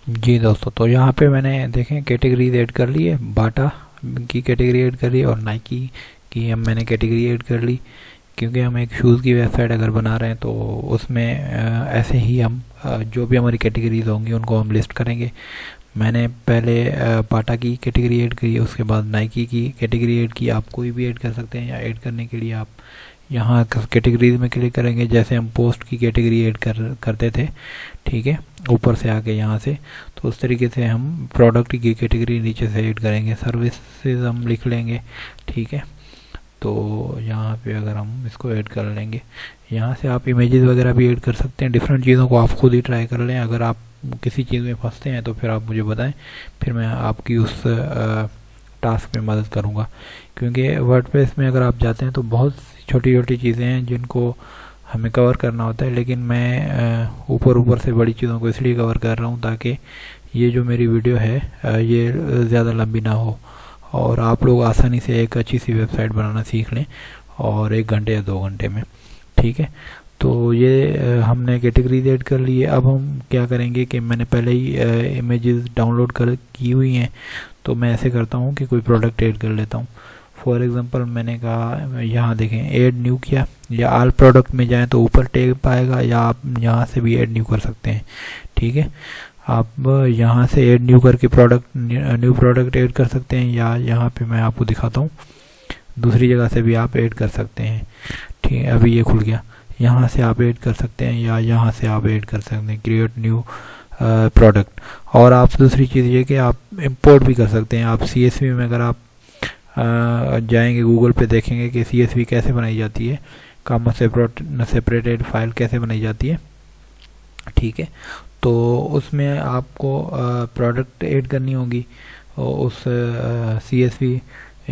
जी दोस्तों, तो यहाँ पे मैंने देखें कैटेगरीज ऐड कर ली है, बाटा की कैटेगरी ऐड कर ली और नाइकी की हम मैंने कैटेगरी ऐड कर ली, क्योंकि हम एक शूज़ की वेबसाइट अगर बना रहे हैं तो उसमें ऐसे ही हम जो भी हमारी कैटेगरीज होंगी उनको हम लिस्ट करेंगे। मैंने पहले बाटा की कैटेगरी ऐड करी है, उसके बाद नाइकी की कैटेगरी ऐड की। आप कोई भी ऐड कर सकते हैं, या ऐड करने के लिए आप यहाँ कैटेगरीज में क्लिक करेंगे, जैसे हम पोस्ट की कैटेगरी ऐड करते थे, ठीक है, ऊपर से आके यहाँ से, तो उस तरीके से हम प्रोडक्ट की कैटेगरी नीचे से ऐड करेंगे। सर्विसेज हम लिख लेंगे, ठीक है। तो यहाँ पे अगर हम इसको ऐड कर लेंगे, यहाँ से आप इमेजेस वगैरह भी ऐड कर सकते हैं। डिफरेंट चीज़ों को आप खुद ही ट्राई कर लें। अगर आप किसी चीज़ में फंसते हैं तो फिर आप मुझे बताएं, फिर मैं आपकी उस टास्क में मदद करूँगा। क्योंकि वर्डप्रेस में अगर आप जाते हैं तो बहुत छोटी छोटी चीज़ें हैं जिनको हमें कवर करना होता है, लेकिन मैं ऊपर ऊपर से बड़ी चीज़ों को इसलिए कवर कर रहा हूँ ताकि ये जो मेरी वीडियो है ये ज़्यादा लंबी ना हो और आप लोग आसानी से एक अच्छी सी वेबसाइट बनाना सीख लें, और 1 घंटे या 2 घंटे में, ठीक है। तो ये हमने कैटेगरीज ऐड कर ली है। अब हम क्या करेंगे कि मैंने पहले ही इमेजेस डाउनलोड की हुई हैं, तो मैं ऐसे करता हूँ कि कोई प्रोडक्ट ऐड कर लेता हूँ। फॉर एग्जांपल मैंने कहा, यहाँ देखें ऐड न्यू किया, या आल प्रोडक्ट में जाएं तो ऊपर टैग पाएगा, या आप यहाँ से भी ऐड न्यू कर सकते हैं, ठीक है। आप यहाँ से ऐड न्यू करके न्यू प्रोडक्ट ऐड कर सकते हैं, या यहाँ पे मैं आपको दिखाता हूँ दूसरी जगह से भी आप ऐड कर सकते हैं, ठीक है। अभी ये खुल गया, यहाँ से आप ऐड कर सकते हैं, या यहाँ से आप ऐड कर सकते हैं क्रिएट न्यू प्रोडक्ट। और आप दूसरी चीज़ ये कि आप इंपोर्ट भी कर सकते हैं। आप CSV में अगर आप जाएंगे गूगल पे देखेंगे कि CSV कैसे बनाई जाती है, कामा सेपरेटेड फाइल कैसे बनाई जाती है, ठीक है। तो उसमें आपको प्रोडक्ट ऐड करनी होगी उस CSV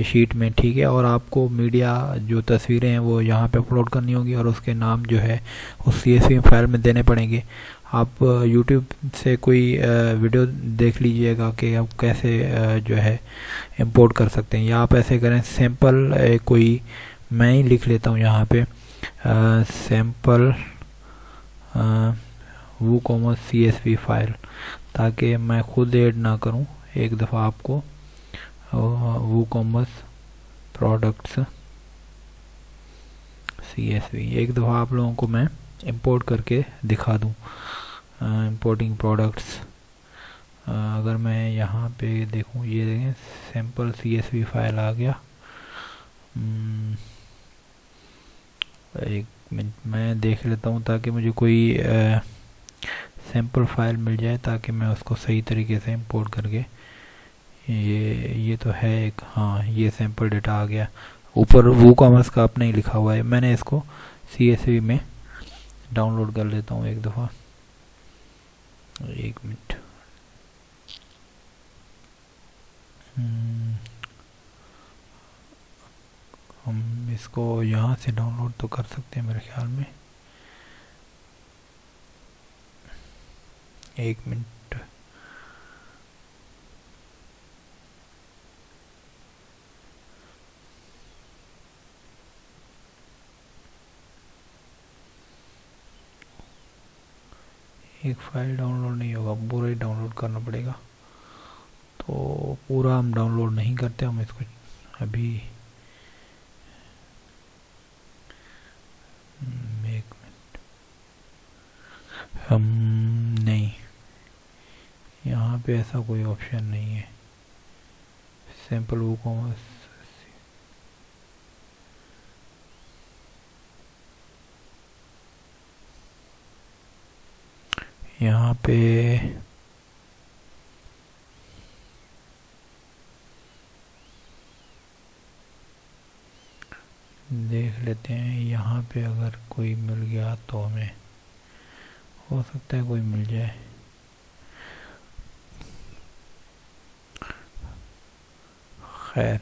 शीट में, ठीक है। और आपको मीडिया जो तस्वीरें हैं वो यहाँ पे अपलोड करनी होगी, और उसके नाम जो है उस CSV फाइल में देने पड़ेंगे। आप YouTube से कोई वीडियो देख लीजिएगा कि आप कैसे जो है इंपोर्ट कर सकते हैं, या आप ऐसे करें सैम्पल कोई मैं ही लिख लेता हूँ यहाँ पे सैम्पल WooCommerce CSV फाइल, ताकि मैं खुद ऐड ना करूँ। एक दफ़ा आपको WooCommerce प्रोडक्ट्स CSV एक दफ़ा आप लोगों को मैं इंपोर्ट करके दिखा दूँ। इंपोर्टिंग प्रोडक्ट्स, अगर मैं यहाँ पे देखूँ, ये देखें सैम्पल CSV फाइल आ गया। एक मिनट मैं देख लेता हूँ ताकि मुझे कोई सैम्पल फाइल मिल जाए, ताकि मैं उसको सही तरीके से इंपोर्ट करके, ये तो है एक, हाँ ये सैम्पल डेटा आ गया। ऊपर WooCommerce का आपने लिखा हुआ है, मैंने इसको CSV में डाउनलोड कर लेता हूँ एक दफ़ा। 1 मिनट, हम इसको यहाँ से डाउनलोड तो कर सकते हैं मेरे ख्याल में। 1 मिनट, एक फाइल डाउनलोड नहीं होगा, पूरा ही डाउनलोड करना पड़ेगा। तो पूरा हम डाउनलोड नहीं करते, हम इसको अभी 1 मिनट, हम नहीं, यहाँ पे ऐसा कोई ऑप्शन नहीं है। सैम्पल WooCommerce, यहाँ पे देख लेते हैं, यहाँ पे अगर कोई मिल गया तो हमें हो सकता है कोई मिल जाए। खैर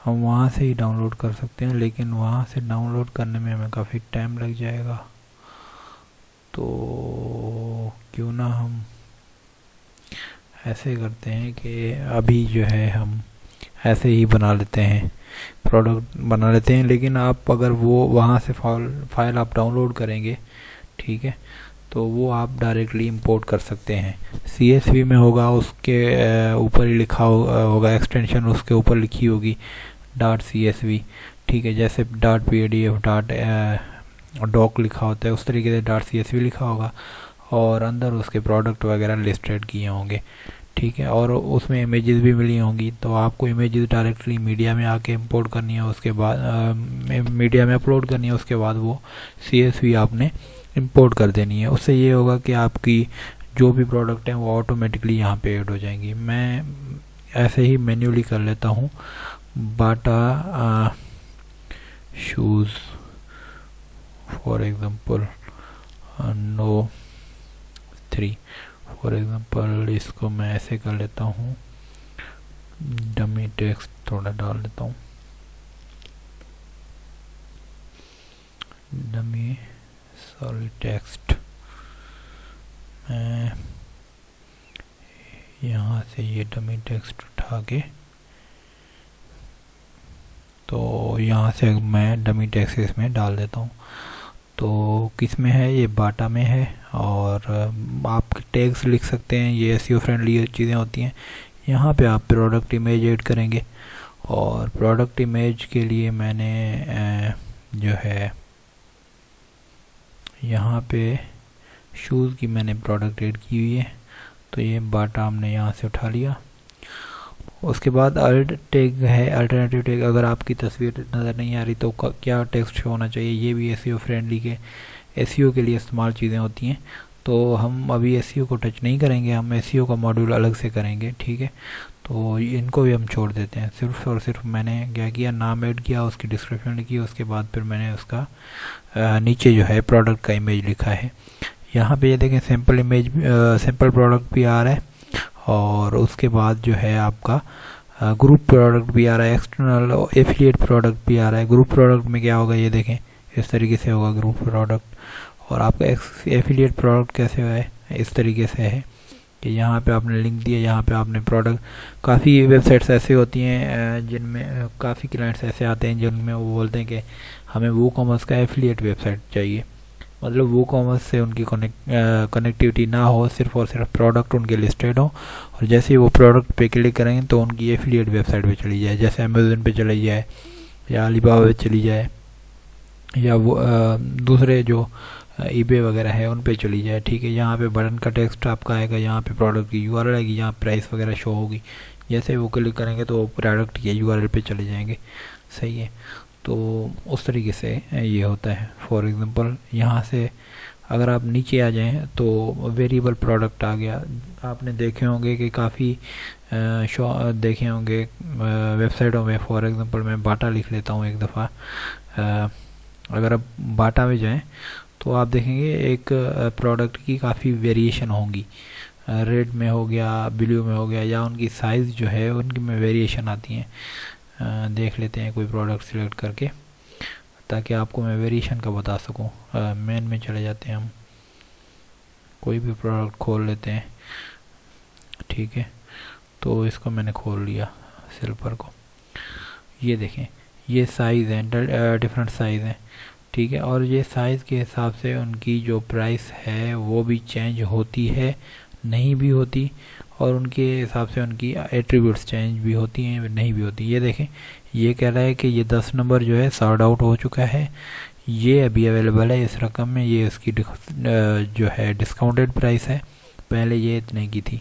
हम वहाँ से ही डाउनलोड कर सकते हैं, लेकिन वहाँ से डाउनलोड करने में हमें काफ़ी टाइम लग जाएगा। तो क्यों ना हम ऐसे करते हैं कि अभी जो है हम ऐसे ही बना लेते हैं, प्रोडक्ट बना लेते हैं। लेकिन आप अगर वो वहाँ से फाइल आप डाउनलोड करेंगे, ठीक है, तो वो आप डायरेक्टली इंपोर्ट कर सकते हैं। CSV में होगा, उसके ऊपर ही लिखा होगा एक्सटेंशन, उसके ऊपर लिखी होगी .csv, ठीक है। जैसे .pdf .doc लिखा होता है, उस तरीके से .csv लिखा होगा, और अंदर उसके प्रोडक्ट वगैरह लिस्टेड किए होंगे, ठीक है। और उसमें इमेजेस भी मिली होंगी, तो आपको इमेजेस डायरेक्टली मीडिया में आके इंपोर्ट करनी है, उसके बाद मीडिया में अपलोड करनी है, उसके बाद वो CSV आपने इंपोर्ट कर देनी है। उससे ये होगा कि आपकी जो भी प्रोडक्ट है वो ऑटोमेटिकली यहाँ पे ऐड हो जाएंगी। मैं ऐसे ही मैन्युअली कर लेता हूँ। Bata shoes for example no 3 for example, इसको मैं ऐसे कर लेता हूँ, डमी टेक्स्ट थोड़ा डाल देता हूँ, डमी सॉरी टेक्स्ट। मैं यहाँ से ये डमी टेक्स्ट उठा के, तो यहाँ से मैं डमी टेक्स्ट इसमें डाल देता हूँ। तो किस में है, ये बाटा में है। और आप टैग्स लिख सकते हैं, ये SEO फ्रेंडली चीज़ें होती हैं। यहाँ पे आप प्रोडक्ट इमेज ऐड करेंगे, और प्रोडक्ट इमेज के लिए मैंने जो है यहाँ पे शूज़ की मैंने प्रोडक्ट ऐड की हुई है, तो ये बाटा हमने यहाँ से उठा लिया। उसके बाद अल्ट टैग है, अल्टरनेटिव टैग। अगर आपकी तस्वीर नज़र नहीं आ रही तो क्या टेक्स्ट शो होना चाहिए, ये भी SEO फ्रेंडली के SEO के लिए इस्तेमाल चीज़ें होती हैं। तो हम अभी SEO को टच नहीं करेंगे, हम SEO का मॉड्यूल अलग से करेंगे, ठीक है। तो इनको भी हम छोड़ देते हैं। सिर्फ और सिर्फ मैंने क्या किया, नाम ऐड किया, उसकी डिस्क्रिप्शन लिखी, उसके बाद फिर मैंने उसका नीचे जो है प्रोडक्ट का इमेज लिखा है। यहाँ पे ये देखें, सिंपल इमेज, सिंपल प्रोडक्ट भी आ रहा है, और उसके बाद जो है आपका ग्रुप प्रोडक्ट भी आ रहा है, एक्सटर्नल एफिलिएट प्रोडक्ट भी आ रहा है। ग्रुप प्रोडक्ट में क्या होगा, ये देखें, इस तरीके से होगा ग्रुप प्रोडक्ट। और आपका एफिलिएट प्रोडक्ट कैसे है, इस तरीके से है कि यहाँ पे आपने लिंक दिया, यहाँ पे आपने प्रोडक्ट। काफ़ी वेबसाइट्स ऐसे होती हैं जिनमें काफ़ी क्लाइंट्स ऐसे आते हैं जिनमें वो बोलते हैं कि हमें WooCommerce का एफिलिएट वेबसाइट चाहिए, मतलब WooCommerce से उनकी कनेक्टिविटी ना हो, सिर्फ और सिर्फ प्रोडक्ट उनके लिस्टेड हो, और जैसे ही वो प्रोडक्ट पे क्लिक करेंगे तो उनकी एफिलिएट वेबसाइट पे चली जाए, जैसे अमेज़न पे चली जाए, या अलीबाबा पे चली जाए, या वो दूसरे जो eBay वगैरह है उन पे चली जाए, ठीक है। यहाँ पे बटन का टेक्स्ट आपका आएगा, यहाँ पे प्रोडक्ट की URL आएगी, यहाँ प्राइस वगैरह शो होगी। जैसे वो क्लिक करेंगे तो प्रोडक्ट के URL पे चले जाएंगे, सही है। तो उस तरीके से ये होता है। फॉर एग्जांपल यहाँ से अगर आप नीचे आ जाएं तो वेरिएबल प्रोडक्ट आ गया। आपने देखे होंगे कि काफ़ी देखे होंगे वेबसाइटों में। फॉर एग्जांपल मैं बाटा लिख लेता हूँ एक दफ़ा। अगर आप बाटा में जाएं तो आप देखेंगे एक प्रोडक्ट की काफ़ी वेरिएशन होंगी, रेड में हो गया, ब्लू में हो गया, या उनकी साइज़ जो है उनकी में वेरिएशन आती हैं। देख लेते हैं कोई प्रोडक्ट सिलेक्ट करके, ताकि आपको मैं वेरिएशन का बता सकूं। मेन में चले जाते हैं हम, कोई भी प्रोडक्ट खोल लेते हैं, ठीक है। तो इसको मैंने खोल लिया, सिल्वर को। ये देखें, ये साइज़ हैं, डिफरेंट साइज़ हैं, ठीक है। और ये साइज़ के हिसाब से उनकी जो प्राइस है वो भी चेंज होती है, नहीं भी होती, और उनके हिसाब से उनकी एट्रीब्यूट्स चेंज भी होती हैं, नहीं भी होती। ये देखें, ये कह रहा है कि ये 10 नंबर जो है सॉर्ट आउट हो चुका है, ये अभी अवेलेबल है इस रकम में, ये इसकी जो है डिस्काउंटेड प्राइस है, पहले ये इतने की थी,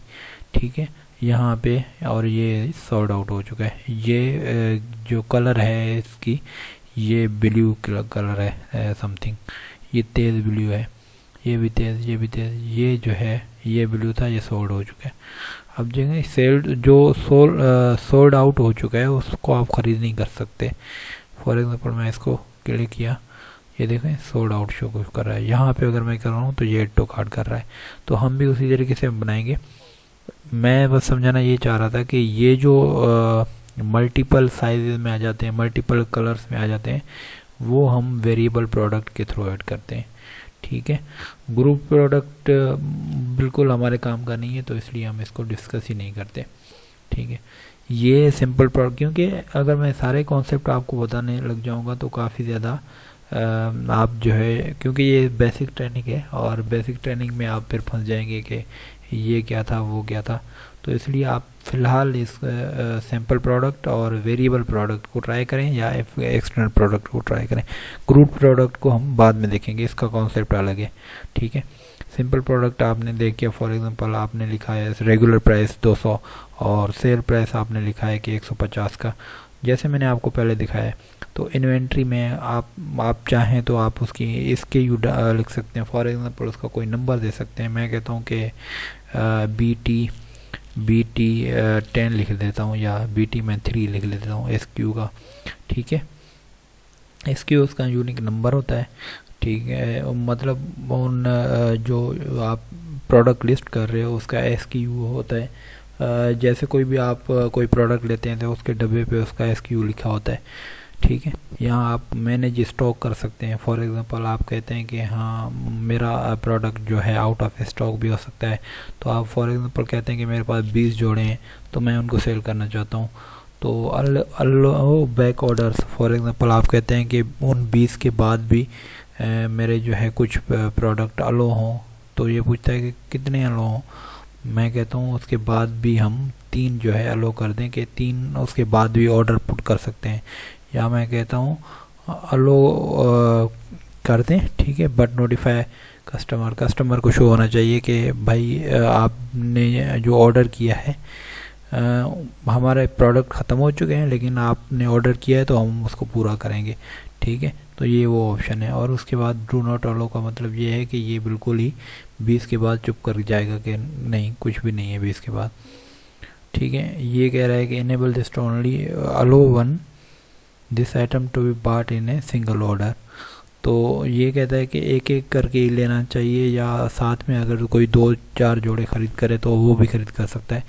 ठीक है यहाँ पे। और ये सॉर्ट आउट हो चुका है। ये जो कलर है इसकी, ये ब्लू कलर है समथिंग, ये तेज़ ब्लू है, ये भी तेज़, ये भी तेज़। ये जो है ये ब्लू था, ये सोल्ड हो चुका है। अब जो सेल्ड जो सोल्ड आउट हो चुका है उसको आप ख़रीद नहीं कर सकते। फॉर एग्जांपल मैं इसको क्लिक किया, ये देखें सोल्ड आउट शो कर रहा है। यहाँ पे अगर मैं कर रहा हूँ तो ये एड टू कार्ट कर रहा है। तो हम भी उसी तरीके से बनाएंगे। मैं बस समझाना ये चाह रहा था कि ये जो मल्टीपल साइज़ में आ जाते हैं, मल्टीपल कलर्स में आ जाते हैं, वो हम वेरिएबल प्रोडक्ट के थ्रू ऐड करते हैं, ठीक है। ग्रुप प्रोडक्ट बिल्कुल हमारे काम का नहीं है, तो इसलिए हम इसको डिस्कस ही नहीं करते, ठीक है। ये सिंपल प्रोडक्ट, क्योंकि अगर मैं सारे कॉन्सेप्ट आपको बताने लग जाऊंगा तो काफ़ी ज़्यादा आप जो है, क्योंकि ये बेसिक ट्रेनिंग है और बेसिक ट्रेनिंग में आप फिर फंस जाएंगे कि ये क्या था वो क्या था, तो इसलिए आप फ़िलहाल इस सैम्पल प्रोडक्ट और वेरिएबल प्रोडक्ट को ट्राई करें या एक्सटर्नल प्रोडक्ट को ट्राई करें। ग्रुप प्रोडक्ट को हम बाद में देखेंगे, इसका कॉन्सेप्ट अलग है, ठीक है। सिंपल प्रोडक्ट आपने देखिए, फॉर एग्जांपल आपने लिखा है रेगुलर प्राइस 200 और सेल प्राइस आपने लिखा है कि 150 का, जैसे मैंने आपको पहले दिखाया। तो इन्वेंट्री में आप चाहें तो आप उसकी इसके यू लिख सकते हैं, फॉर एग्जांपल उसका कोई नंबर दे सकते हैं। मैं कहता हूँ कि बी टी 10 लिख देता हूँ या बी मैं 3 लिख लेता हूँ एस क्यू का, ठीक है। एस क्यू उसका यूनिक नंबर होता है, ठीक है। मतलब उन जो आप प्रोडक्ट लिस्ट कर रहे हो उसका एस क्यू होता है। जैसे कोई भी आप कोई प्रोडक्ट लेते हैं तो उसके डब्बे पे उसका एस क्यू लिखा होता है, ठीक है। यहाँ आप मैनेज स्टॉक कर सकते हैं। फॉर एग्जांपल आप कहते हैं कि हाँ मेरा प्रोडक्ट जो है आउट ऑफ स्टॉक भी हो सकता है, तो आप फॉर एग्जांपल कहते हैं कि मेरे पास 20 जोड़े हैं तो मैं उनको सेल करना चाहता हूँ, तो अलो बैक ऑर्डर्स, फॉर एग्जांपल आप कहते हैं कि उन 20 के बाद भी मेरे जो है कुछ प्रोडक्ट अलो हों, तो ये पूछता है कि कितने अलो हों। मैं कहता हूँ उसके बाद भी हम 3 जो है अलो कर दें, कि 3 उसके बाद भी ऑर्डर पुट कर सकते हैं। या मैं कहता हूँ अलो कर दें, ठीक है, बट नोटिफाई कस्टमर को शो होना चाहिए कि भाई आपने जो ऑर्डर किया है, हमारे प्रोडक्ट ख़त्म हो चुके हैं लेकिन आपने ऑर्डर किया है तो हम उसको पूरा करेंगे, ठीक है। तो ये वो ऑप्शन है। और उसके बाद डू नॉट अलो का मतलब ये है कि ये बिल्कुल ही 20 के बाद चुप कर जाएगा कि नहीं कुछ भी नहीं है 20 के बाद, ठीक है। ये कह रहा है कि enable this only allow one this item to be bought in a single order. तो ये कहता है कि एक एक करके ही लेना चाहिए, या साथ में अगर कोई 2-4 जोड़े ख़रीद करे तो वो भी खरीद कर सकता है।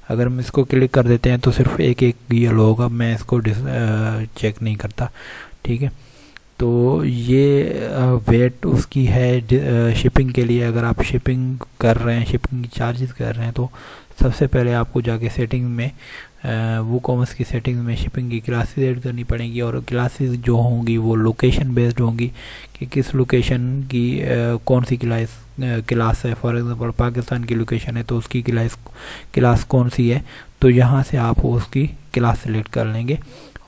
अगर हम इसको क्लिक कर देते हैं तो सिर्फ एक एक ही अलो होगा, मैं इसको चेक नहीं करता, ठीक है। तो ये वेट उसकी है शिपिंग के लिए। अगर आप शिपिंग कर रहे हैं, शिपिंग की चार्जेस कर रहे हैं, तो सबसे पहले आपको जाके सेटिंग में वो कॉमर्स की सेटिंग में शिपिंग की क्लासेस ऐड करनी पड़ेंगी, और क्लासेस जो होंगी वो लोकेशन बेस्ड होंगी कि किस लोकेशन की कौन सी क्लास है। फॉर एग्जांपल पाकिस्तान की लोकेशन है तो उसकी क्लास कौन सी है, तो यहाँ से आप उसकी क्लास सेलेक्ट कर लेंगे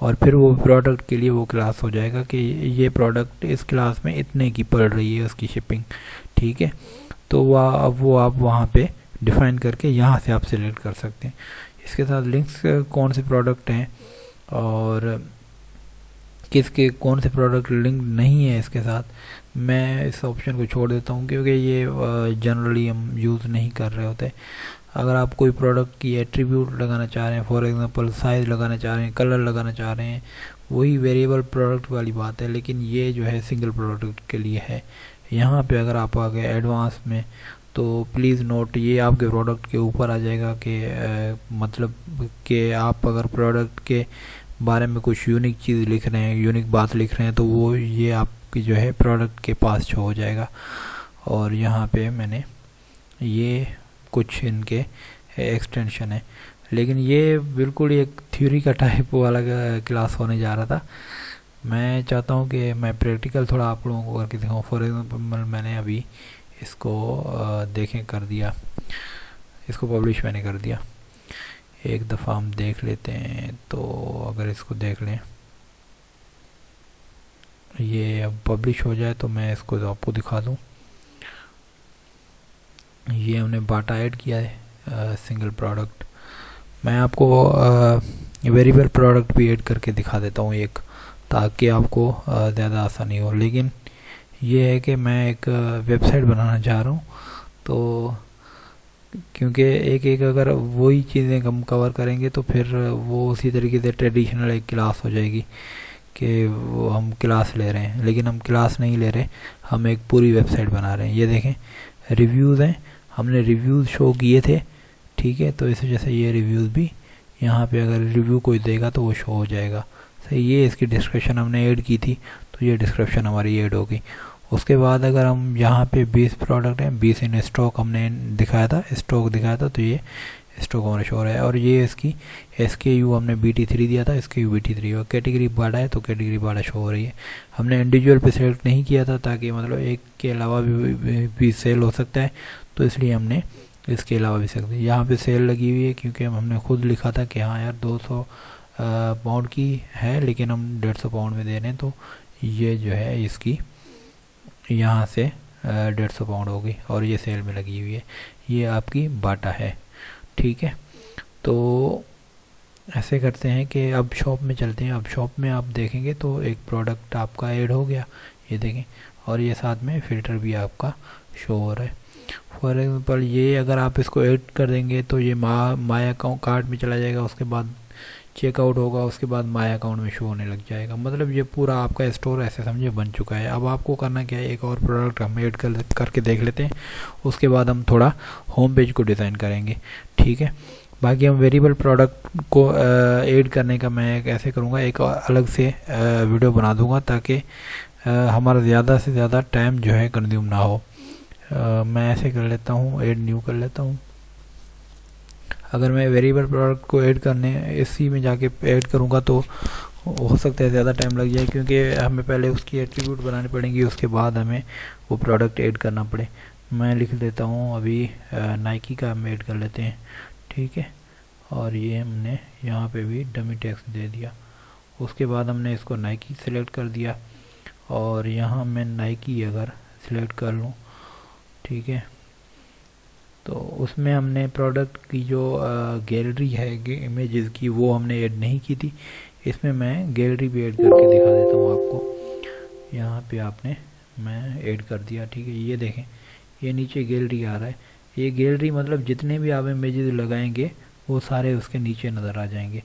और फिर वो प्रोडक्ट के लिए वो क्लास हो जाएगा कि ये प्रोडक्ट इस क्लास में इतने की पड़ रही है उसकी शिपिंग, ठीक है। तो वो आप वहाँ पे डिफाइन करके यहाँ से आप सिलेक्ट कर सकते हैं। इसके साथ लिंक्स कौन से प्रोडक्ट हैं और किसके कौन से प्रोडक्ट लिंक नहीं है इसके साथ, मैं इस ऑप्शन को छोड़ देता हूँ क्योंकि ये जनरली हम यूज़ नहीं कर रहे होते। अगर आप कोई प्रोडक्ट की एट्रीब्यूट लगाना चाह रहे हैं, फॉर एग्जांपल साइज़ लगाना चाह रहे हैं, कलर लगाना चाह रहे हैं, वही वेरिएबल प्रोडक्ट वाली बात है, लेकिन ये जो है सिंगल प्रोडक्ट के लिए है। यहाँ पे अगर आप आ गए एडवांस में तो प्लीज़ नोट ये आपके प्रोडक्ट के ऊपर आ जाएगा कि मतलब कि आप अगर प्रोडक्ट के बारे में कुछ यूनिक चीज़ लिख रहे हैं, यूनिक बात लिख रहे हैं, तो वो ये आपकी जो है प्रोडक्ट के पास शो हो जाएगा। और यहाँ पे मैंने ये कुछ इनके एक्सटेंशन है, लेकिन ये बिल्कुल एक थ्योरी का टाइप वाला क्लास होने जा रहा था। मैं चाहता हूँ कि मैं प्रैक्टिकल थोड़ा आप लोगों को करके दिखाऊँ। फॉर एग्जांपल मैंने अभी इसको देखें कर दिया, इसको पब्लिश मैंने कर दिया। एक दफ़ा हम देख लेते हैं, तो अगर इसको देख लें ये अब पब्लिश हो जाए तो मैं इसको आपको दिखा दूँ। ये हमने बाटा ऐड किया है सिंगल प्रोडक्ट। मैं आपको वेरिएबल प्रोडक्ट भी ऐड करके दिखा देता हूँ एक, ताकि आपको ज़्यादा आसानी हो। लेकिन ये है कि मैं एक वेबसाइट बनाना चाह रहा हूँ, तो क्योंकि एक एक अगर वही चीज़ें हम कवर करेंगे तो फिर वो उसी तरीके से ट्रेडिशनल एक क्लास हो जाएगी कि वो हम क्लास ले रहे हैं, लेकिन हम क्लास नहीं ले रहे, हम एक पूरी वेबसाइट बना रहे हैं। ये देखें रिव्यूज़ हैं, हमने रिव्यूज़ शो किए थे, ठीक है। तो इस वजह से ये रिव्यूज़ भी यहाँ पे अगर रिव्यू कोई देगा तो वो शो हो जाएगा। सही, ये इसकी डिस्क्रिप्शन हमने ऐड की थी तो ये डिस्क्रिप्शन हमारी ऐड होगी। उसके बाद अगर हम यहाँ पे 20 प्रोडक्ट हैं, 20 इन स्टॉक हमने दिखाया था, स्टॉक दिखाया था, तो ये स्टॉक ओनर शो हो रहा है। और ये इसकी SKU हमने BT3 दिया था, SKU BT3, और कैटेगरी बाटा है तो कैटेगरी बाटा शो हो रही है। हमने इंडिविजुअल पे सेलेक्ट नहीं किया था ताकि मतलब एक के अलावा भी सेल हो सकता है, तो इसलिए हमने इसके अलावा भी सकते हैं। यहाँ पे सेल लगी हुई है क्योंकि हमने खुद लिखा था कि हाँ यार 200 पाउंड की है, लेकिन हम 150 पाउंड में दे रहे हैं, तो ये जो है इसकी यहाँ से 150 पाउंड होगी और ये सेल में लगी हुई है। ये आपकी बाटा है, ठीक है। तो ऐसे करते हैं कि अब शॉप में चलते हैं। अब शॉप में आप देखेंगे तो एक प्रोडक्ट आपका ऐड हो गया, ये देखें, और ये साथ में फ़िल्टर भी आपका शो हो रहा है। फॉर एग्जाम्पल ये अगर आप इसको ऐड कर देंगे तो ये माय अकाउंट कार्ड में चला जाएगा, उसके बाद चेकआउट होगा, उसके बाद माय अकाउंट में शो होने लग जाएगा। मतलब ये पूरा आपका स्टोर ऐसे समझे बन चुका है। अब आपको करना क्या है, एक और प्रोडक्ट हम ऐड करके देख लेते हैं, उसके बाद हम थोड़ा होम पेज को डिज़ाइन करेंगे, ठीक है। बाकी हम वेरिएबल प्रोडक्ट को ऐड करने का मैं कैसे करूँगा, एक अलग से वीडियो बना दूँगा ताकि हमारा ज़्यादा से ज़्यादा टाइम जो है कंज्यूम ना हो। मैं ऐसे कर लेता हूँ, ऐड न्यू कर लेता हूँ। अगर मैं वेरिएबल प्रोडक्ट को ऐड करने इसी में जाके ऐड करूँगा तो हो सकता है ज़्यादा टाइम लग जाए, क्योंकि हमें पहले उसकी एट्रीब्यूट बनानी पड़ेंगी, उसके बाद हमें वो प्रोडक्ट ऐड करना पड़े। मैं लिख देता हूँ अभी नाइकी का हम ऐड कर लेते हैं, ठीक है। और ये हमने यहाँ पे भी डमी टेक्स्ट दे दिया। उसके बाद हमने इसको नाइकी सेलेक्ट कर दिया और यहाँ मैं नाइकी अगर सिलेक्ट कर लूँ, ठीक है, तो उसमें हमने प्रोडक्ट की जो गैलरी है इमेजेस की वो हमने ऐड नहीं की थी। इसमें मैं गैलरी भी ऐड करके दिखा देता हूँ आपको। यहाँ पे आपने मैं ऐड कर दिया, ठीक है। ये देखें, ये नीचे गैलरी आ रहा है। ये गैलरी मतलब जितने भी आप इमेजेस लगाएंगे वो सारे उसके नीचे नज़र आ जाएंगे।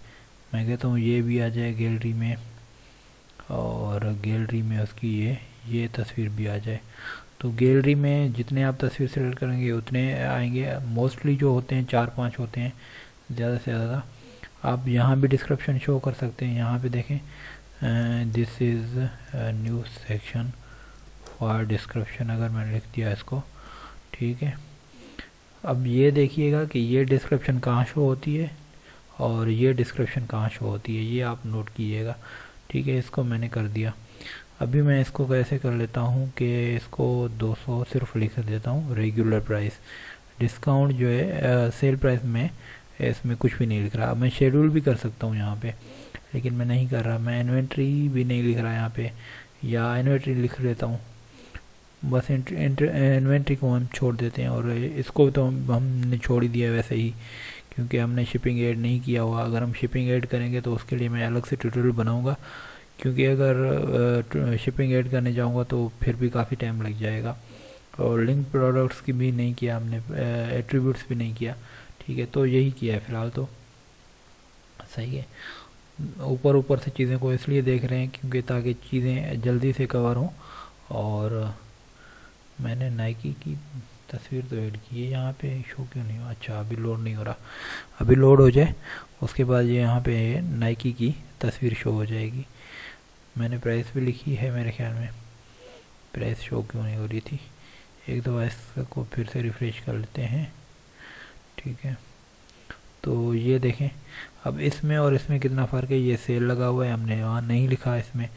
मैं कहता हूँ ये भी आ जाए गैलरी में, और गैलरी में उसकी ये तस्वीर भी आ जाए। तो गैलरी में जितने आप तस्वीर सेलेक्ट करेंगे उतने आएंगे। मोस्टली जो होते हैं 4-5 होते हैं ज़्यादा से ज़्यादा। आप यहाँ भी डिस्क्रिप्शन शो कर सकते हैं। यहाँ पे देखें, this is new section for description, अगर मैंने लिख दिया इसको, ठीक है। अब ये देखिएगा कि ये डिस्क्रिप्शन कहाँ शो होती है और ये डिस्क्रिप्शन कहाँ शो होती है, ये आप नोट कीजिएगा, ठीक है। इसको मैंने कर दिया। अभी मैं इसको कैसे कर लेता हूँ कि इसको 200 सिर्फ लिख देता हूँ, रेगुलर प्राइस। डिस्काउंट जो है सेल प्राइस में इसमें कुछ भी नहीं लिख रहा। मैं शेड्यूल भी कर सकता हूँ यहाँ पे, लेकिन मैं नहीं कर रहा। मैं इन्वेंट्री भी नहीं लिख रहा यहाँ पे, या इन्वेंट्री लिख देता हूँ, बस इन्वेंट्री को हम छोड़ देते हैं। और इसको तो हमने छोड़ ही दिया वैसे ही, क्योंकि हमने शिपिंग ऐड नहीं किया हुआ। अगर हम शिपिंग ऐड करेंगे तो उसके लिए मैं अलग से ट्यूटोरियल बनाऊँगा, क्योंकि अगर शिपिंग ऐड करने जाऊंगा तो फिर भी काफ़ी टाइम लग जाएगा। और लिंक प्रोडक्ट्स की भी नहीं किया हमने, एट्रीब्यूट्स भी नहीं किया, ठीक है। तो यही किया है फ़िलहाल, तो सही है। ऊपर ऊपर से चीज़ें को इसलिए देख रहे हैं क्योंकि ताकि चीज़ें जल्दी से कवर हों। और मैंने नाइकी की तस्वीर तो ऐड की है, यहाँ पे शो क्यों नहीं हो, अच्छा अभी लोड नहीं हो रहा, अभी लोड हो जाए उसके बाद ये यहाँ पे नाइकी की तस्वीर शो हो जाएगी। मैंने प्राइस भी लिखी है मेरे ख्याल में, प्राइस शो क्यों नहीं हो रही थी। एक दफ़ा इसको फिर से रिफ़्रेश कर लेते हैं, ठीक है। तो ये देखें, अब इसमें और इसमें कितना फ़र्क है। ये सेल लगा हुआ है, हमने वहाँ नहीं लिखा इसमें।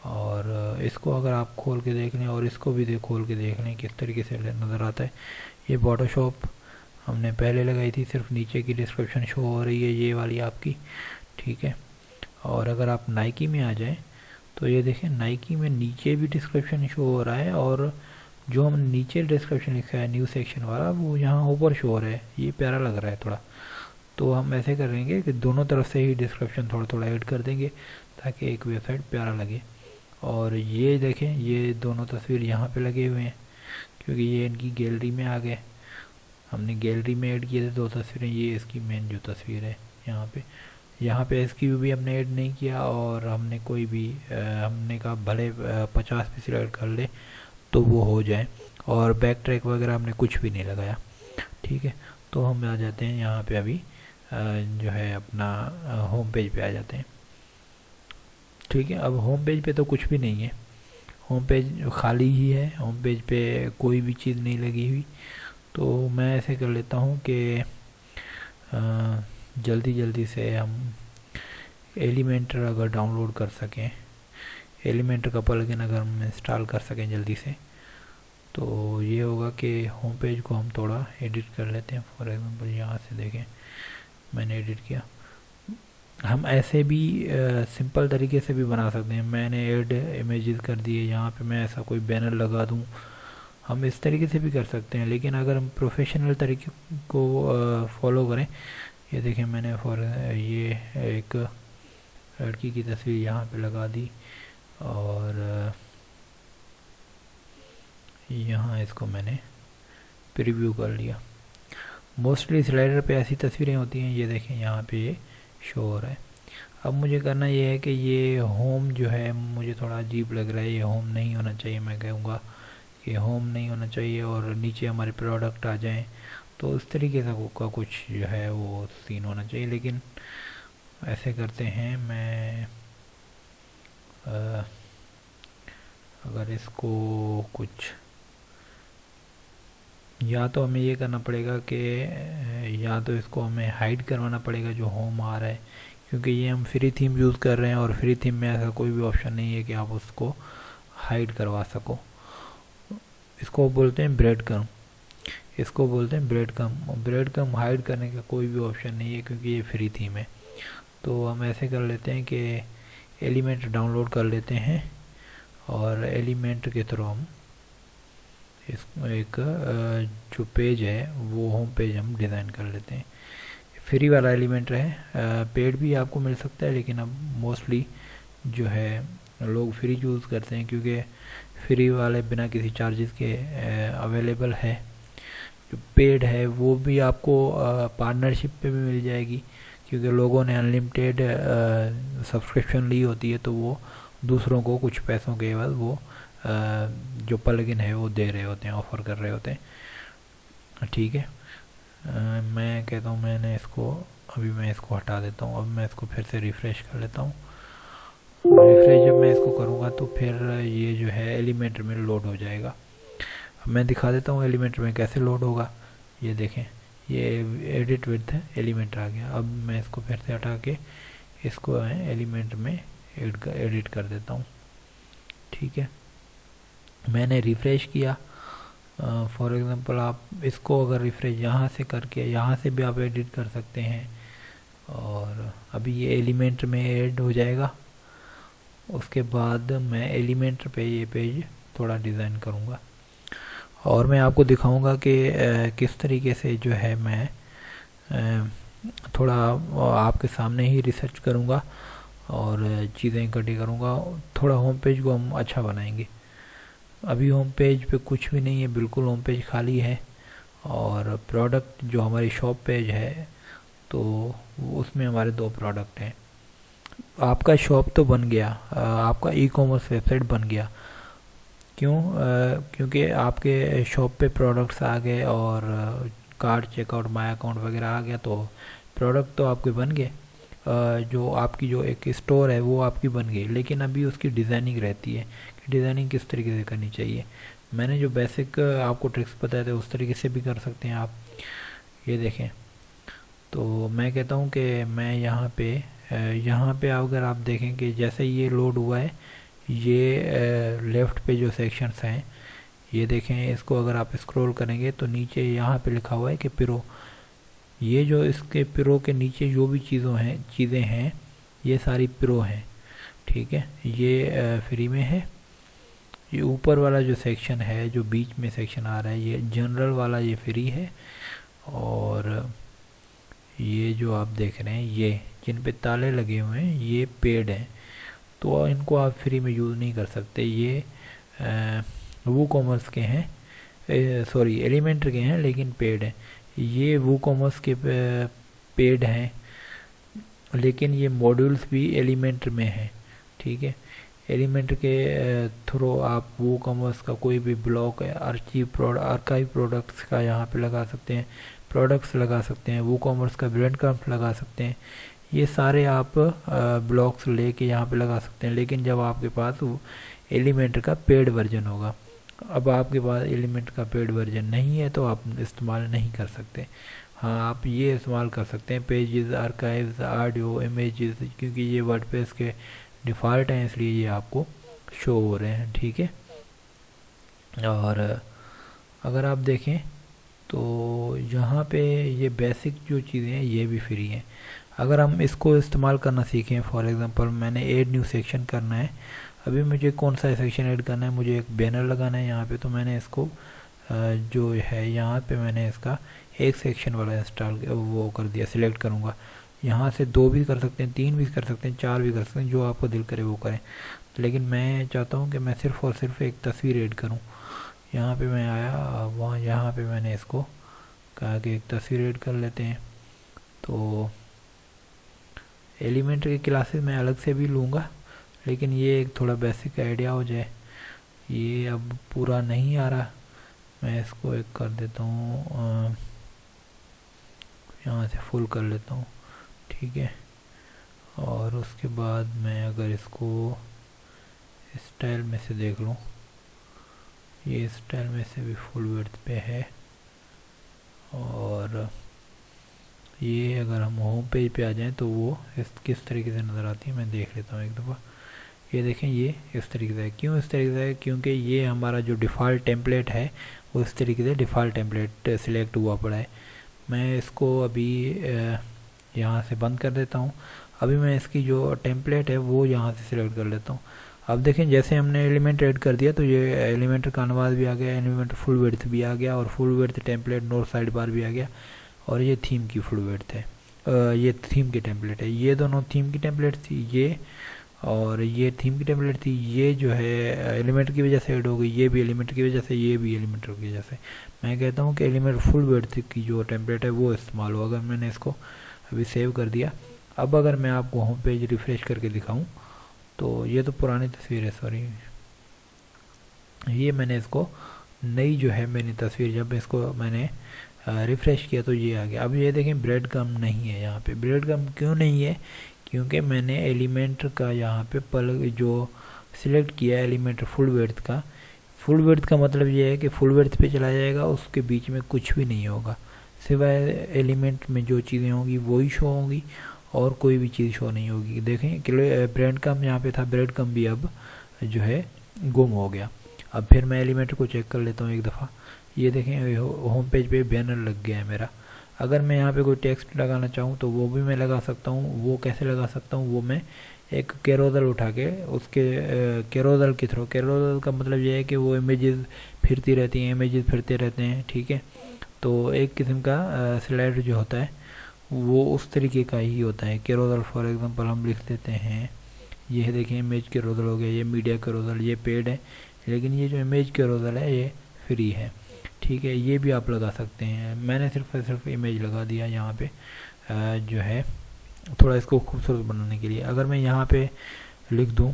और इसको अगर आप खोल के देख लें और इसको भी खोल के देख लें किस तरीके से नज़र आता है। ये फोटोशॉप हमने पहले लगाई थी, सिर्फ नीचे की डिस्क्रिप्शन शो हो रही है ये वाली आपकी, ठीक है। और अगर आप नाइकी में आ जाएं तो ये देखें, नाइकी में नीचे भी डिस्क्रिप्शन शो हो रहा है, और जो हम नीचे डिस्क्रिप्शन लिखा है न्यू सेक्शन वाला वो यहाँ ऊपर शो हो रहा है। ये प्यारा लग रहा है थोड़ा। तो हम ऐसे करेंगे कि दोनों तरफ से ही डिस्क्रिप्शन थोड़ा थोड़ा ऐड कर देंगे ताकि एक वेबसाइट प्यारा लगे। और ये देखें, ये दोनों तस्वीर यहाँ पे लगे हुए हैं क्योंकि ये इनकी गैलरी में आ गए। हमने गैलरी में ऐड किए थे 2 तस्वीरें, ये इसकी मेन जो तस्वीर है यहाँ पे SKU भी हमने ऐड नहीं किया। और हमने कोई भी हमने कहा भले 50 भी सिलेक्ट कर ले तो वो हो जाए। और बैक ट्रैक वगैरह हमने कुछ भी नहीं लगाया, ठीक है। तो हम आ जाते हैं यहाँ पे अभी जो है अपना होम पेज पे आ जाते हैं, ठीक है। अब होम पेज पे तो कुछ भी नहीं है, होम पेज खाली ही है, होम पेज पे कोई भी चीज़ नहीं लगी हुई। तो मैं ऐसे कर लेता हूँ कि जल्दी जल्दी से हम एलिमेंटर अगर डाउनलोड कर सकें, एलिमेंटर का प्लगइन अगर हम इंस्टॉल कर सकें जल्दी से, तो ये होगा कि होम पेज को हम थोड़ा एडिट कर लेते हैं। फॉर एग्जांपल यहाँ से देखें मैंने एडिट किया। हम ऐसे भी सिंपल तरीके से भी बना सकते हैं। मैंने ऐड इमेजेस कर दिए, यहाँ पे मैं ऐसा कोई बैनर लगा दूँ, हम इस तरीके से भी कर सकते हैं। लेकिन अगर हम प्रोफेशनल तरीके को फॉलो करें, ये देखें मैंने ये एक लड़की की तस्वीर यहाँ पे लगा दी और यहाँ इसको मैंने प्रीव्यू कर लिया। मोस्टली स्लाइडर पे ऐसी तस्वीरें होती हैं, ये देखें यहाँ पे ये शो हो रहा है। अब मुझे करना ये है कि ये होम जो है मुझे थोड़ा अजीब लग रहा है, ये होम नहीं होना चाहिए। मैं कहूँगा कि होम नहीं होना चाहिए और नीचे हमारे प्रोडक्ट आ जाएं, तो उस तरीके का कुछ जो है वो सीन होना चाहिए। लेकिन ऐसे करते हैं, मैं अगर इसको कुछ, या तो हमें ये करना पड़ेगा कि या तो इसको हमें हाइड करवाना पड़ेगा जो होम आ रहा है, क्योंकि ये हम फ्री थीम यूज़ कर रहे हैं और फ्री थीम में ऐसा कोई भी ऑप्शन नहीं है कि आप उसको हाइड करवा सको। इसको बोलते हैं ब्रेड क्रम्ब, इसको बोलते हैं bread crumb. Bread crumb hide करने का कोई भी ऑप्शन नहीं है क्योंकि ये फ्री थीम है। तो हम ऐसे कर लेते हैं कि एलिमेंट डाउनलोड कर लेते हैं और एलिमेंट के थ्रू हम इसको एक जो पेज है वो होम पेज हम डिज़ाइन कर लेते हैं। फ्री वाला एलिमेंट है, पेड भी आपको मिल सकता है, लेकिन अब मोस्टली जो है लोग फ्री यूज़ करते हैं क्योंकि फ्री वाले बिना किसी चार्जेस के अवेलेबल है। जो पेड है वो भी आपको पार्टनरशिप पे भी मिल जाएगी, क्योंकि लोगों ने अनलिमिटेड सब्सक्रिप्शन ली होती है, तो वो दूसरों को कुछ पैसों के बाद वो जो प्लगइन है वो दे रहे होते हैं, ऑफ़र कर रहे होते हैं। ठीक है, मैं कहता हूँ मैं इसको हटा देता हूँ। अब मैं इसको फिर से रिफ़्रेश कर लेता हूँ। रिफ़्रेश जब मैं इसको करूँगा तो फिर ये जो है एलिमेंटर में लोड हो जाएगा। अब मैं दिखा देता हूँ एलिमेंटर में कैसे लोड होगा। ये देखें, ये एडिट विथ एलिमेंटर आ गया। अब मैं इसको फिर से हटा के इसको एलिमेंट में एडिट कर देता हूँ। ठीक है, मैंने रिफ़्रेश किया। फॉर एग्ज़ाम्पल आप इसको अगर रिफ़्रेश यहाँ से करके यहाँ से भी आप एडिट कर सकते हैं और अभी ये एलिमेंट में ऐड हो जाएगा। उसके बाद मैं एलिमेंट पे ये पेज थोड़ा डिज़ाइन करूँगा और मैं आपको दिखाऊंगा कि किस तरीके से जो है मैं थोड़ा आपके सामने ही रिसर्च करूँगा और चीज़ें इकट्ठी करूँगा। थोड़ा होम पेज को हम अच्छा बनाएंगे। अभी होम पेज पे कुछ भी नहीं है, बिल्कुल होम पेज खाली है और प्रोडक्ट जो हमारी शॉप पेज है तो उसमें हमारे 2 प्रोडक्ट हैं। आपका शॉप तो बन गया, आपका ई कॉमर्स वेबसाइट बन गया। क्यों? क्योंकि आपके शॉप पे प्रोडक्ट्स आ गए और कार्ड, चेकआउट, माय अकाउंट वगैरह आ गया, तो प्रोडक्ट तो आपके बन गए। जो आपकी जो एक स्टोर है वो आपकी बन गई, लेकिन अभी उसकी डिज़ाइनिंग रहती है कि डिज़ाइनिंग किस तरीके से करनी चाहिए। मैंने जो बेसिक आपको ट्रिक्स बताए थे उस तरीके से भी कर सकते हैं आप। ये देखें, तो मैं कहता हूँ कि मैं यहाँ पे अगर आप देखें कि जैसे ये लोड हुआ है, ये लेफ़्ट पे जो सेक्शंस हैं ये देखें, इसको अगर आप स्क्रॉल करेंगे तो नीचे यहाँ पे लिखा हुआ है कि पिरो। ये जो इसके पिरो के नीचे जो भी चीज़ें हैं ये सारी पिरो हैं। ठीक है, ये फ्री में है। ये ऊपर वाला जो सेक्शन है, जो बीच में सेक्शन आ रहा है, ये जनरल वाला, ये फ्री है। और ये जो आप देख रहे हैं, ये जिन पे ताले लगे हुए हैं ये पेड हैं, तो इनको आप फ्री में यूज़ नहीं कर सकते। ये वो कॉमर्स के हैं, सॉरी एलिमेंटर के हैं, लेकिन पेड हैं। ये वो कॉमर्स के पेड हैं, लेकिन ये मॉड्यूल्स भी एलिमेंटर में हैं। ठीक है, एलिमेंटर के थ्रू आप वो कॉमर्स का कोई भी ब्लॉक आर्काइव प्रोडक्ट्स का यहाँ पे लगा सकते हैं, प्रोडक्ट्स लगा सकते हैं, वो कॉमर्स का ब्रांड क्रम्ब लगा सकते हैं। ये सारे आप ब्लॉक्स लेके यहाँ पे लगा सकते हैं, लेकिन जब आपके पास वो एलिमेंटर का पेड वर्जन होगा। अब आपके पास एलिमेंट का पेड वर्जन नहीं है तो आप इस्तेमाल नहीं कर सकते। हाँ, आप ये इस्तेमाल कर सकते हैं पेजेस, आर्काइव्स, ऑडियो, इमेजेस, क्योंकि ये वर्डप्रेस के डिफ़ॉल्ट हैं इसलिए ये आपको शो हो रहे हैं, ठीक है। और अगर आप देखें तो यहाँ पे ये बेसिक जो चीज़ें हैं ये भी फ्री हैं। अगर हम इसको इस्तेमाल करना सीखें, फॉर एग्जांपल मैंने ऐड न्यू सेक्शन करना है, अभी मुझे कौन सा सेक्शन ऐड करना है, मुझे एक बैनर लगाना है यहाँ पे, तो मैंने इसको जो है यहाँ पे मैंने इसका एक सेक्शन वाला इंस्टॉल वो कर दिया, सिलेक्ट करूँगा। यहाँ से 2 भी कर सकते हैं, 3 भी कर सकते हैं, 4 भी कर सकते हैं, जो आपको दिल करे वो करें। लेकिन मैं चाहता हूँ कि मैं सिर्फ़ और सिर्फ एक तस्वीर ऐड करूँ। यहाँ पे मैं आया, वहाँ यहाँ पे मैंने इसको कहा कि एक तस्वीर ऐड कर लेते हैं। तो एलिमेंट्री क्लासेस मैं अलग से भी लूँगा, लेकिन ये एक थोड़ा बेसिक आइडिया हो जाए। ये अब पूरा नहीं आ रहा, मैं इसको एक कर देता हूँ, यहाँ से फुल कर लेता हूँ, ठीक है। और उसके बाद मैं अगर इसको स्टाइल में से देख लूँ, ये स्टाइल में से भी फुल विड्थ पे है। और ये अगर हम होम पेज पे आ जाएं तो वो इस किस तरीके से नज़र आती है मैं देख लेता हूँ एक दफ़ा। ये देखें, ये इस तरीके से है। क्यों इस तरीके से है? क्योंकि ये हमारा जो डिफ़ॉल्ट टेम्पलेट है वो इस तरीके से डिफ़ॉल्ट टेम्पलेट सिलेक्ट हुआ पड़ा है। मैं इसको अभी यहाँ से बंद कर देता हूँ। अभी मैं इसकी जो टेम्पलेट है वो यहाँ से सिलेक्ट कर लेता हूँ। अब देखें, जैसे हमने एलिमेंट ऐड कर दिया तो ये एलिमेंट कानवास भी आ गया, एलिमेंट फुल विड्थ भी आ गया, और full width template north side bar भी आ गया, और ये थीम की फुल विड्थ है। ये थीम की टेम्पलेट है, ये दोनों थीम की टेम्पलेट थी ये, और ये थीम की टेम्पलेट थी। ये जो है एलिमेंट की वजह से ऐड हो गई, ये भी एलिमेंट की वजह से, ये भी एलिमेंट की वजह से। मैं कहता हूँ कि एलिमेंट फुल विड्थ की जो टेम्पलेट है वो इस्तेमाल हो। अगर मैंने इसको अभी सेव कर दिया, अब अगर मैं आपको होम पेज रिफ्रेश करके दिखाऊं तो ये तो पुरानी तस्वीर है, सॉरी, ये मैंने इसको नई जो है मेरी तस्वीर, जब इसको मैंने रिफ़्रेश किया तो ये आ गया। अब ये देखें, ब्रेड गम नहीं है यहाँ पे। ब्रेड गम क्यों नहीं है? क्योंकि मैंने एलिमेंट का यहाँ पे पल जो सिलेक्ट किया एलिमेंट फुल विड्थ का। फुल विड्थ का मतलब ये है कि फुल विड्थ पे चला जाएगा, उसके बीच में कुछ भी नहीं होगा, सिवाय एलिमेंट में जो चीज़ें होंगी वही शो होंगी, और कोई भी चीज़ शो नहीं होगी। देखें, किलो ब्रेड कम यहाँ पे था, ब्रेड कम भी अब जो है गुम हो गया। अब फिर मैं एलिमेंट को चेक कर लेता हूँ एक दफ़ा। ये देखें, होम पेज पे बैनर लग गया है मेरा। अगर मैं यहाँ पे कोई टेक्स्ट लगाना चाहूँ तो वो भी मैं लगा सकता हूँ। वो कैसे लगा सकता हूँ? वो मैं एक कैरोसल उठा के उसके कैरोसल के थ्रू, कैरोसल का मतलब ये है कि वो इमेजेस फिरती रहती हैं, इमेजेस फिरते रहते हैं, ठीक है। तो एक किस्म का स्लाइड जो होता है वो उस तरीके का ही होता है। कैरोसल फॉर एग्जांपल हम लिख देते हैं, ये देखें इमेज कैरोसल हो गया, ये मीडिया कैरोसल, ये पेड है, लेकिन ये जो इमेज कैरोसल है ये फ्री है, ठीक है। ये भी आप लगा सकते हैं। मैंने सिर्फ इमेज लगा दिया यहाँ पे जो है थोड़ा इसको खूबसूरत बनाने के लिए। अगर मैं यहाँ पे लिख दूँ,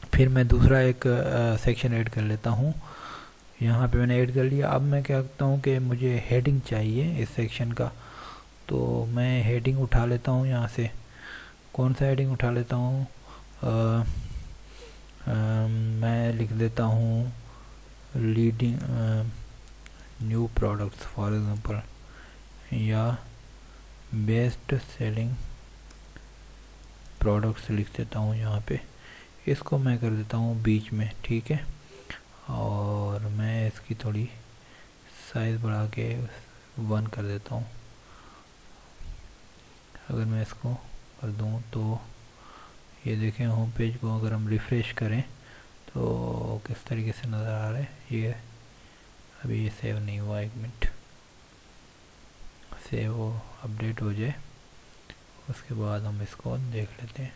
फिर मैं दूसरा एक सेक्शन ऐड कर लेता हूँ। यहाँ पे मैंने ऐड कर लिया। अब मैं क्या करता हूँ कि मुझे हेडिंग चाहिए इस सेक्शन का, तो मैं हेडिंग उठा लेता हूँ यहाँ से। कौन सा हेडिंग उठा लेता हूँ? मैं लिख देता हूँ leading new products for example, या बेस्ट सेलिंग प्रोडक्ट्स लिख देता हूँ यहाँ पे। इसको मैं कर देता हूँ बीच में, ठीक है। और मैं इसकी थोड़ी साइज़ बढ़ा के 1 कर देता हूँ। अगर मैं इसको कर दूँ तो ये देखें, होम पेज को अगर हम रिफ़्रेश करें तो किस तरीके से नज़र आ रहा है। ये अभी ये सेव नहीं हुआ, 1 मिनट, सेव हो अपडेट हो जाए उसके बाद हम इसको देख लेते हैं।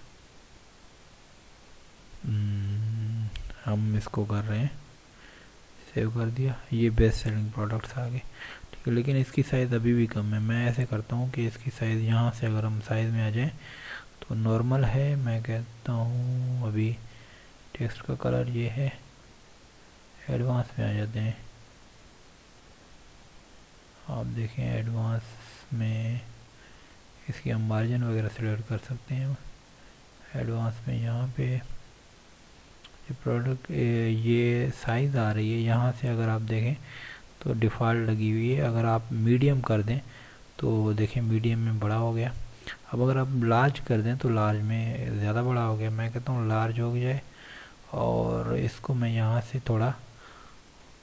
हम इसको कर रहे हैं, सेव कर दिया, ये बेस्ट सेलिंग प्रोडक्ट्स आ गए, ठीक है। लेकिन इसकी साइज़ अभी भी कम है। मैं ऐसे करता हूँ कि इसकी साइज़ यहाँ से अगर हम साइज़ में आ जाएं तो नॉर्मल है। मैं कहता हूँ अभी टेक्स्ट का कलर ये है, एडवांस में आ जाते हैं। आप देखें, एडवांस में इसकी हम मार्जिन वगैरह सेलेक्ट कर सकते हैं। एडवांस में यहाँ पे ये प्रोडक्ट ये साइज़ आ रही है यहाँ से, अगर आप देखें तो डिफ़ॉल्ट लगी हुई है। अगर आप मीडियम कर दें तो देखें मीडियम में बड़ा हो गया। अब अगर आप लार्ज कर दें तो लार्ज में ज़्यादा बड़ा हो गया। मैं कहता हूँ लार्ज हो जाए, और इसको मैं यहाँ से थोड़ा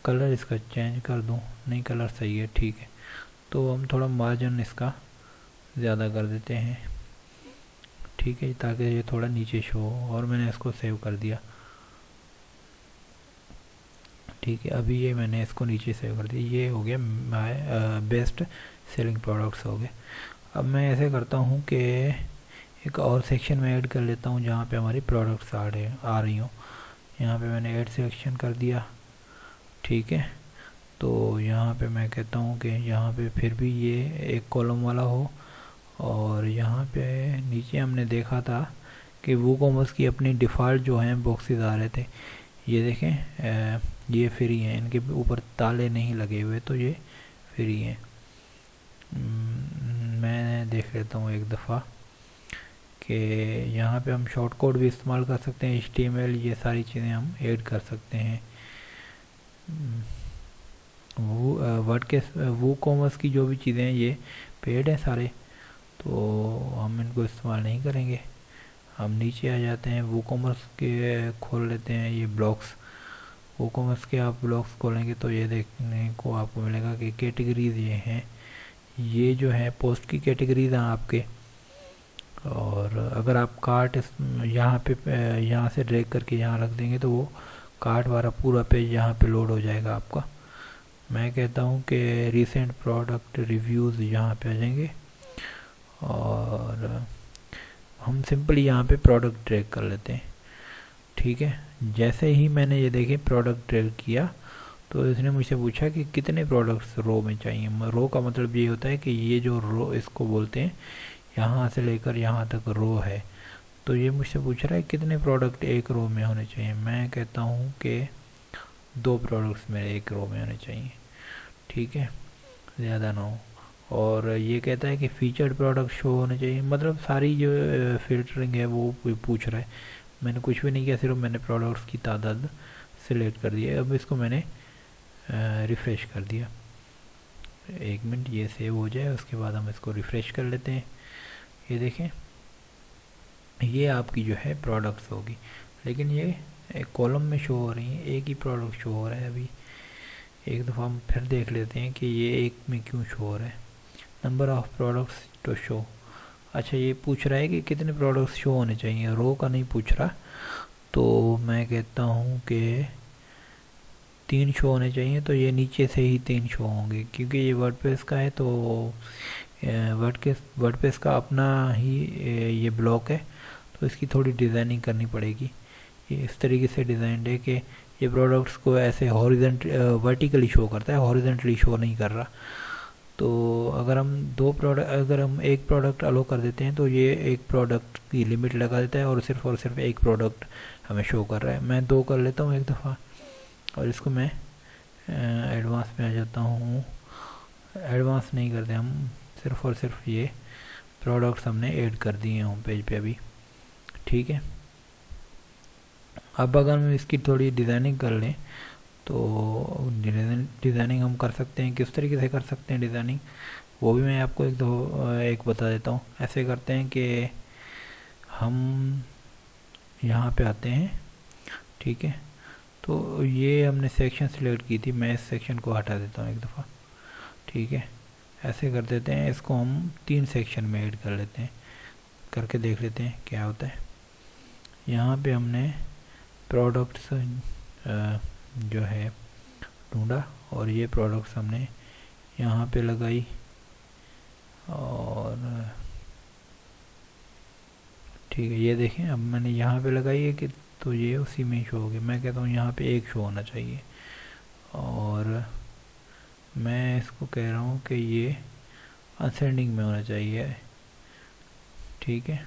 कलर इसका चेंज कर दूँ। नहीं, कलर सही है, ठीक है। तो हम थोड़ा मार्जिन इसका ज़्यादा कर देते हैं, ठीक है, ताकि ये थोड़ा नीचे शो हो। और मैंने इसको सेव कर दिया, ठीक है। अभी ये मैंने इसको नीचे सेव कर दिया। ये हो गया माय बेस्ट सेलिंग प्रोडक्ट्स हो गए। अब मैं ऐसे करता हूँ कि एक और सेक्शन में ऐड कर लेता हूँ जहाँ पे हमारी प्रोडक्ट्स आ रही हों। यहाँ पे मैंने ऐड सेक्शन कर दिया, ठीक है। तो यहाँ पे मैं कहता हूँ कि यहाँ पे फिर भी ये एक कॉलम वाला हो। और यहाँ पे नीचे हमने देखा था कि वूकॉमर्स की अपनी डिफ़ॉल्ट जो हैं बॉक्सेस आ रहे थे। ये देखें ये फ्री हैं, इनके ऊपर ताले नहीं लगे हुए, तो ये फ्री हैं। मैं देख लेता हूँ एक दफ़ा कि यहाँ पे हम शॉर्ट कोड भी इस्तेमाल कर सकते हैं, HTML, ये सारी चीज़ें हम ऐड कर सकते हैं। वूकॉमर्स की जो भी चीज़ें हैं ये पेड हैं सारे, तो हम इनको इस्तेमाल नहीं करेंगे। हम नीचे आ जाते हैं, वूकॉमर्स के खोल लेते हैं ये ब्लॉक्स। वूकॉमर्स के आप ब्लॉक्स खोलेंगे तो ये देखने को आपको मिलेगा कि कैटेगरीज ये हैं। ये जो है पोस्ट की कैटेगरीज हैं आपके। और अगर आप कार्ट यहाँ पे यहाँ से ड्रैग करके यहाँ रख देंगे तो वो कार्ट वाला पूरा पेज यहाँ पे लोड हो जाएगा आपका। मैं कहता हूँ कि रिसेंट प्रोडक्ट रिव्यूज़ यहाँ पे आ जाएंगे, और हम सिंपली यहाँ पे प्रोडक्ट ड्रैग कर लेते हैं, ठीक है। जैसे ही मैंने ये देखे प्रोडक्ट ड्रैग किया तो इसने मुझसे पूछा कि कितने प्रोडक्ट्स रो में चाहिए। रो का मतलब ये होता है कि ये जो रो इसको बोलते हैं, यहाँ से लेकर यहाँ तक रो है। तो ये मुझसे पूछ रहा है कितने प्रोडक्ट एक रो में होने चाहिए। मैं कहता हूँ कि 2 प्रोडक्ट्स मेरे एक रो में होने चाहिए, ठीक है, ज़्यादा ना हो। और ये कहता है कि फीचर्ड प्रोडक्ट शो होने चाहिए, मतलब सारी जो फ़िल्टरिंग है वो पूछ रहा है। मैंने कुछ भी नहीं किया, सिर्फ मैंने प्रोडक्ट्स की तादाद सिलेक्ट कर दी है। अब इसको मैंने रिफ़्रेश कर दिया। 1 मिनट ये सेव हो जाए, उसके बाद हम इसको रिफ़्रेश कर लेते हैं। ये देखें, ये आपकी जो है प्रोडक्ट्स होगी, लेकिन ये एक कॉलम में शो हो रही हैं, एक ही प्रोडक्ट शो हो रहा है। अभी एक दफ़ा हम फिर देख लेते हैं कि ये एक में क्यों शो हो रहा है। Number of products to show. अच्छा, ये पूछ रहा है कि कितने प्रोडक्ट्स शो होने चाहिए, रो का नहीं पूछ रहा। तो मैं कहता हूँ कि 3 शो होने चाहिए, तो ये नीचे से ही 3 शो होंगे, क्योंकि ये वर्डप्रेस का है। तो वर्डप्रेस का अपना ही ये ब्लॉक है, तो इसकी थोड़ी डिज़ाइनिंग करनी पड़ेगी। ये इस तरीके से डिज़ाइंड है कि ये प्रोडक्ट्स को ऐसे वर्टिकली शो करता है, हॉरिजेंटली शो नहीं कर रहा। तो अगर हम एक प्रोडक्ट अलो कर देते हैं तो ये एक प्रोडक्ट की लिमिट लगा देता है, और सिर्फ एक प्रोडक्ट हमें शो कर रहा है। मैं 2 कर लेता हूँ एक दफ़ा, और इसको मैं एडवांस में आ जाता हूँ। एडवांस नहीं करते हम, सिर्फ ये प्रोडक्ट्स हमने ऐड कर दिए हैं होम पेज पे अभी, ठीक है। अब अगर हम इसकी थोड़ी डिज़ाइनिंग कर लें तो डिज़ाइनिंग हम कर सकते हैं। किस तरीके से कर सकते हैं डिज़ाइनिंग, वो भी मैं आपको एक बता देता हूँ। ऐसे करते हैं कि हम यहाँ पे आते हैं, ठीक है। तो ये हमने सेक्शन सिलेक्ट की थी, मैं इस सेक्शन को हटा देता हूँ एक दफ़ा, ठीक है। ऐसे कर देते हैं, इसको हम 3 सेक्शन में ऐड कर लेते हैं, करके देख लेते हैं क्या होता है। यहाँ पे हमने प्रोडक्ट्स जो है ढूंढा, और ये प्रोडक्ट्स हमने यहाँ पे लगाई, और ठीक है। ये देखें, अब मैंने यहाँ पे लगाई है कि तो ये उसी में शो हो गया। मैं कहता हूँ यहाँ पे एक शो होना चाहिए, और मैं इसको कह रहा हूँ कि ये असेंडिंग में होना चाहिए, ठीक है।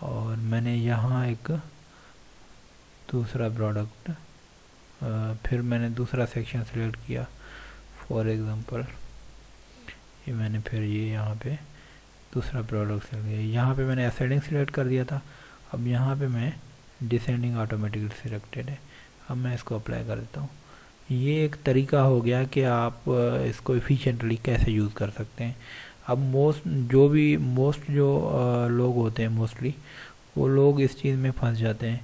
और मैंने यहाँ एक दूसरा प्रोडक्ट फिर मैंने दूसरा सेक्शन सिलेक्ट किया। फॉर एग्ज़ाम्पल ये मैंने फिर ये यहाँ पे दूसरा प्रोडक्ट सिलेक्ट किया। यहाँ पे मैंने असेंडिंग सिलेक्ट कर दिया था। अब यहाँ पे मैं डिसेंडिंग ऑटोमेटिकली सिलेक्टेड है। अब मैं इसको अप्लाई कर देता हूँ। ये एक तरीका हो गया कि आप इसको एफिशिएंटली कैसे यूज़ कर सकते हैं। अब मोस्ट जो लोग होते हैं मोस्टली वो लोग इस चीज़ में फंस जाते हैं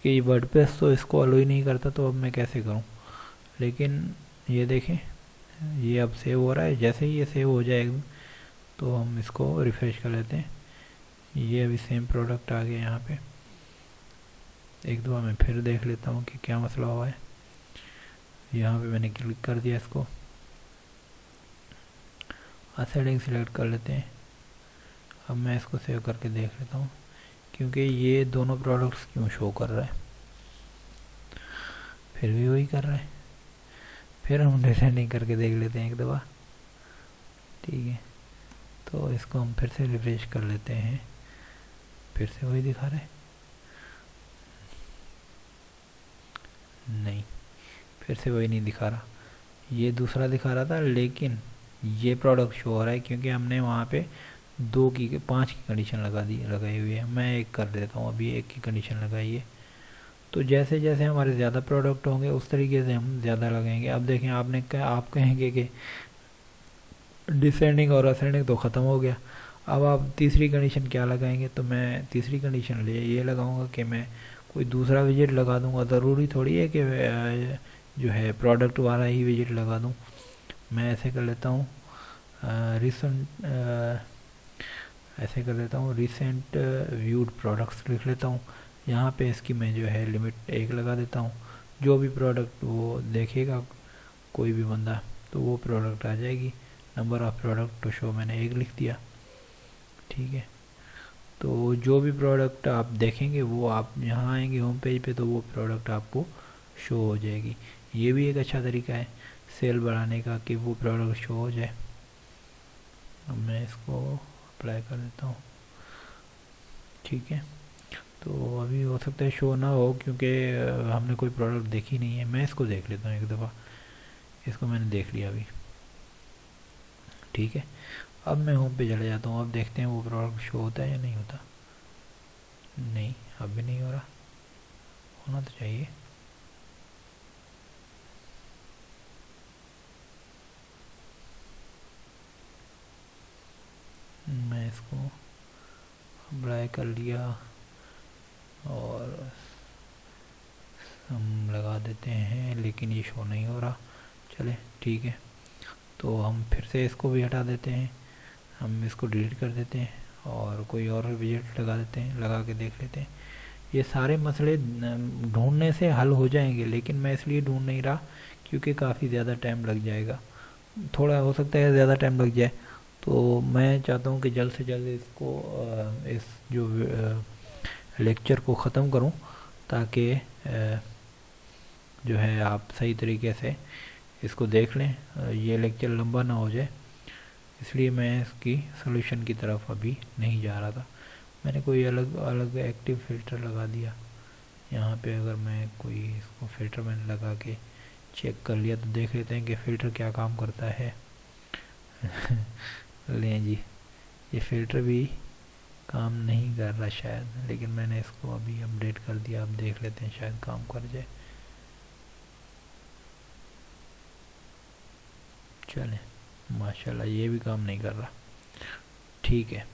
कि वर्डप्रेस तो इसको अलो ही नहीं करता, तो अब मैं कैसे करूं। लेकिन ये देखें, ये अब सेव हो रहा है। जैसे ही ये सेव हो जाएगा तो हम इसको रिफ्रेश कर लेते हैं। ये अभी सेम प्रोडक्ट आ गया यहाँ पे। एक दो मैं फिर देख लेता हूँ कि क्या मसला हुआ है। यहाँ पे मैंने क्लिक कर दिया इसको, सेटिंग सिलेक्ट कर लेते हैं। अब मैं इसको सेव करके देख लेता हूँ क्योंकि ये दोनों प्रोडक्ट्स क्यों शो कर रहा है, फिर भी वही कर रहा है। फिर हम डिसेंडिंग करके देख लेते हैं एक दफ़ा, ठीक है। तो इसको हम फिर से रिफ्रेश कर लेते हैं, फिर से वही दिखा रहा है। नहीं, फिर से वही नहीं दिखा रहा, ये दूसरा दिखा रहा था। लेकिन ये प्रोडक्ट शो हो रहा है क्योंकि हमने वहाँ पे 5 की कंडीशन लगाई हुई है। मैं एक कर देता हूँ, अभी 1 की कंडीशन लगाई है। तो जैसे जैसे हमारे ज़्यादा प्रोडक्ट होंगे उस तरीके से हम ज़्यादा लगाएंगे। अब देखें, आप कहेंगे कि डिसेंडिंग और असेंडिंग तो ख़त्म हो गया, अब आप तीसरी कंडीशन क्या लगाएंगे। तो मैं तीसरी कंडीशन ये लगाऊंगा कि मैं कोई दूसरा विजिट लगा दूंगा। ज़रूरी थोड़ी है कि जो है प्रोडक्ट वाला ही विजिट लगा दूं। मैं ऐसे कर लेता हूँ, रिसेंट व्यूड प्रोडक्ट्स लिख लेता हूँ। यहाँ पे इसकी मैं जो है लिमिट 1 लगा देता हूँ। जो भी प्रोडक्ट वो देखेगा कोई भी बंदा तो वो प्रोडक्ट आ जाएगी। नंबर ऑफ़ प्रोडक्ट तो शो मैंने 1 लिख दिया, ठीक है। तो जो भी प्रोडक्ट आप देखेंगे वो आप यहाँ आएंगे होम पेज पे तो वो प्रोडक्ट आपको शो हो जाएगी। ये भी एक अच्छा तरीका है सेल बढ़ाने का कि वो प्रोडक्ट शो हो जाए। अब मैं इसको अप्लाई कर देता हूँ, ठीक है। तो अभी हो सकता है शो ना हो क्योंकि हमने कोई प्रोडक्ट देखी नहीं है। मैं इसको देख लेता हूँ एक दफ़ा। इसको मैंने देख लिया अभी, ठीक है। अब मैं होम पे चले जाता हूँ। अब देखते हैं वो प्रोडक्ट शो होता है या नहीं होता। नहीं, अब भी नहीं हो रहा, होना तो चाहिए। मैं इसको अप्लाई कर लिया और हम लगा देते हैं, लेकिन ये शो नहीं हो रहा। चले, ठीक है। तो हम फिर से इसको भी हटा देते हैं, हम इसको डिलीट कर देते हैं और कोई और विजिट लगा देते हैं, लगा के देख लेते हैं। ये सारे मसले ढूंढने से हल हो जाएंगे, लेकिन मैं इसलिए ढूंढ नहीं रहा क्योंकि काफ़ी ज़्यादा टाइम लग जाएगा। थोड़ा हो सकता है ज़्यादा टाइम लग जाए, तो मैं चाहता हूँ कि जल्द से जल्द इसको इस जो लेक्चर को ख़त्म करूँ ताकि जो है आप सही तरीके से इसको देख लें। ये लेक्चर लंबा ना हो जाए, इसलिए मैं इसकी सॉल्यूशन की तरफ अभी नहीं जा रहा था। मैंने कोई अलग अलग एक्टिव फ़िल्टर लगा दिया यहाँ पे। अगर मैं कोई इसको फ़िल्टर मैंने लगा के चेक कर लिया तो देख लेते हैं कि फ़िल्टर क्या काम करता है। लें जी, ये फ़िल्टर भी काम नहीं कर रहा शायद, लेकिन मैंने इसको अभी अपडेट कर दिया। अब देख लेते हैं शायद काम कर जाए। चले, माशाल्लाह ये भी काम नहीं कर रहा, ठीक है।